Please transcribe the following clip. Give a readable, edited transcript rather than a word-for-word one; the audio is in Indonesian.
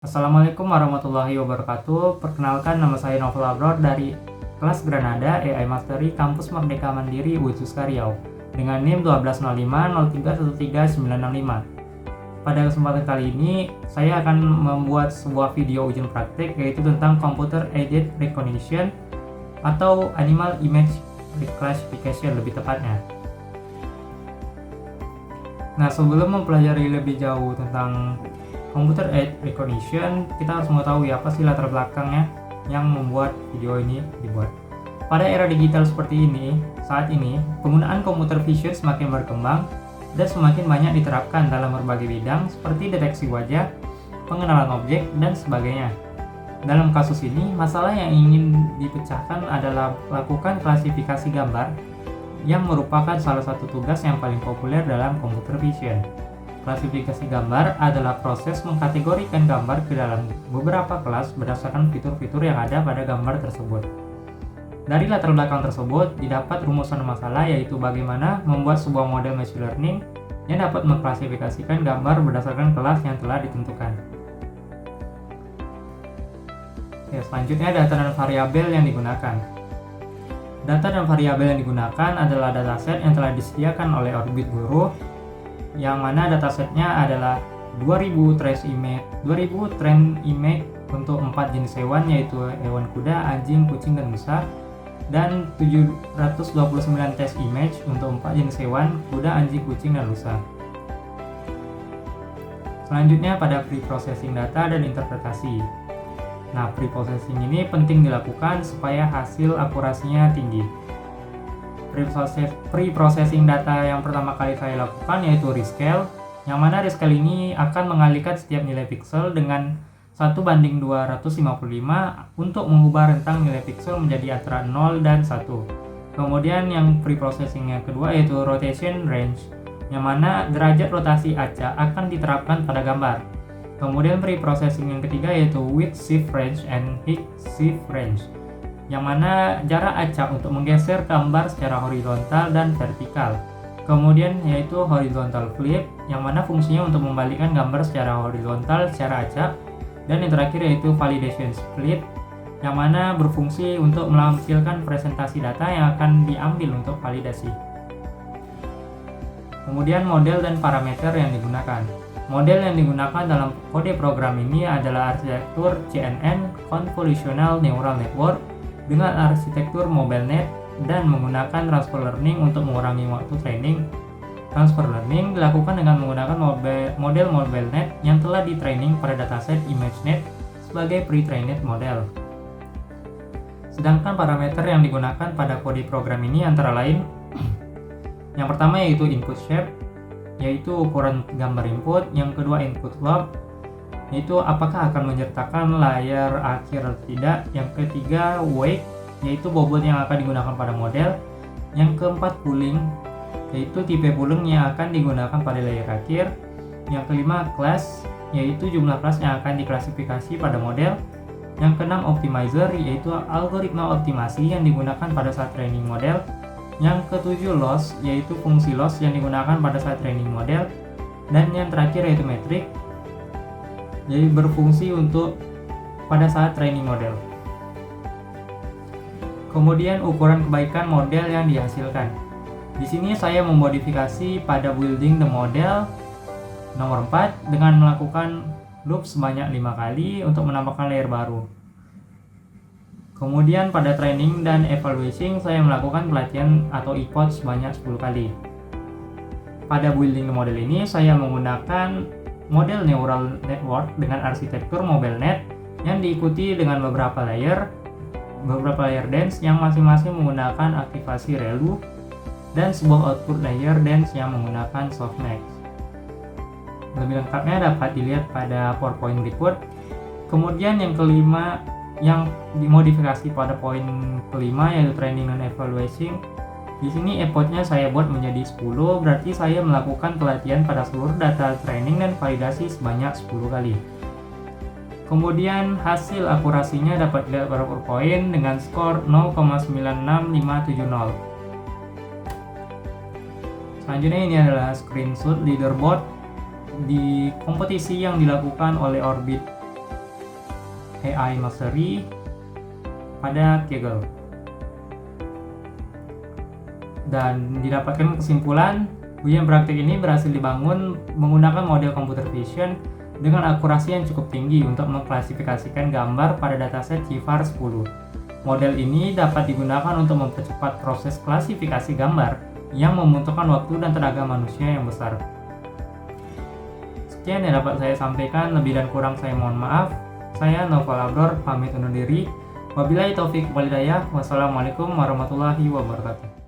Assalamualaikum warahmatullahi wabarakatuh. Perkenalkan, nama saya Novel Abror dari kelas Granada AI Mastery Kampus Merdeka Mandiri Ujuska Riau dengan NIM 12050313965. Pada kesempatan kali ini, saya akan membuat sebuah video ujian praktik yaitu tentang Computer Aided Recognition atau Animal Image Reclassification lebih tepatnya. Nah, sebelum mempelajari lebih jauh tentang Computer Aided Recognition, kita harus mengetahui apa sih latar belakangnya yang membuat video ini dibuat. Pada era digital seperti ini, saat ini, penggunaan computer vision semakin berkembang dan semakin banyak diterapkan dalam berbagai bidang seperti deteksi wajah, pengenalan objek, dan sebagainya. Dalam kasus ini, masalah yang ingin dipecahkan adalah melakukan klasifikasi gambar yang merupakan salah satu tugas yang paling populer dalam computer vision. Klasifikasi gambar adalah proses mengkategorikan gambar ke dalam beberapa kelas berdasarkan fitur-fitur yang ada pada gambar tersebut. Dari latar belakang tersebut, didapat rumusan masalah yaitu bagaimana membuat sebuah model machine learning yang dapat mengklasifikasikan gambar berdasarkan kelas yang telah ditentukan. Selanjutnya, data dan variabel yang digunakan. Data dan variabel yang digunakan adalah dataset yang telah disediakan oleh Orbit Guru, yang mana datasetnya adalah 2000 train image untuk 4 jenis hewan, yaitu hewan kuda, anjing, kucing, dan rusa, dan 729 test image untuk 4 jenis hewan, kuda, anjing, kucing, dan rusa. Selanjutnya pada pre-processing data dan interpretasi. Nah, pre-processing ini penting dilakukan supaya hasil akurasinya tinggi. Pre-processing data yang pertama kali saya lakukan yaitu rescale, yang mana rescale ini akan mengalihkan setiap nilai pixel dengan 1:255 untuk mengubah rentang nilai pixel menjadi antara 0 dan 1. Kemudian yang pre-processing yang kedua yaitu rotation range, yang mana derajat rotasi acak akan diterapkan pada gambar. Kemudian pre-processing yang ketiga yaitu width shift range and height shift range, yang mana jarak acak untuk menggeser gambar secara horizontal dan vertikal. Kemudian yaitu horizontal flip, yang mana fungsinya untuk membalikkan gambar secara horizontal secara acak. Dan yang terakhir yaitu validation split, yang mana berfungsi untuk menampilkan presentasi data yang akan diambil untuk validasi. Kemudian model dan parameter yang digunakan. Model yang digunakan dalam kode program ini adalah arsitektur CNN Convolutional Neural Network dengan arsitektur MobileNet dan menggunakan transfer learning untuk mengurangi waktu training. Transfer learning dilakukan dengan menggunakan model MobileNet yang telah di-training pada dataset ImageNet sebagai pre-trained model. Sedangkan parameter yang digunakan pada kode program ini antara lain yang pertama yaitu input shape, yaitu ukuran gambar input. Yang kedua input lob, yaitu apakah akan menyertakan layar akhir atau tidak. Yang ketiga weight, yaitu bobot yang akan digunakan pada model. Yang keempat pooling, yaitu tipe pooling yang akan digunakan pada layar akhir. Yang kelima class, yaitu jumlah kelas yang akan diklasifikasi pada model. Yang keenam optimizer, yaitu algoritma optimasi yang digunakan pada saat training model. Yang ketujuh loss, yaitu fungsi loss yang digunakan pada saat training model. Dan yang terakhir yaitu metric, jadi berfungsi untuk pada saat training model. Kemudian ukuran kebaikan model yang dihasilkan. Di sini saya memodifikasi pada building the model nomor 4 dengan melakukan loop sebanyak 5 kali untuk menambahkan layer baru. Kemudian pada training dan evaluation saya melakukan pelatihan atau ipod sebanyak 10 kali. Pada building the model ini saya menggunakan model neural network dengan arsitektur MobileNet yang diikuti dengan beberapa layer dense yang masing-masing menggunakan aktivasi ReLU dan sebuah output layer dense yang menggunakan softmax. Lebih lengkapnya dapat dilihat pada PowerPoint berikut. Kemudian yang kelima yang dimodifikasi pada poin kelima yaitu training dan evaluation. Di sini effort-nya saya buat menjadi 10, berarti saya melakukan pelatihan pada seluruh data training dan validasi sebanyak 10 kali. Kemudian hasil akurasinya dapat dilihat pada PowerPoint dengan skor 0,96570. Selanjutnya ini adalah screenshot leaderboard di kompetisi yang dilakukan oleh Orbit AI Mastery pada Kaggle. Dan didapatkan kesimpulan, ujian praktik ini berhasil dibangun menggunakan model computer vision dengan akurasi yang cukup tinggi untuk mengklasifikasikan gambar pada dataset CIFAR 10. Model ini dapat digunakan untuk mempercepat proses klasifikasi gambar yang membutuhkan waktu dan tenaga manusia yang besar. Sekian yang dapat saya sampaikan, lebih dan kurang saya mohon maaf. Saya Noval Abdor, pamit undur diri. Wabillahi taufik wal hidayah. Wassalamualaikum warahmatullahi wabarakatuh.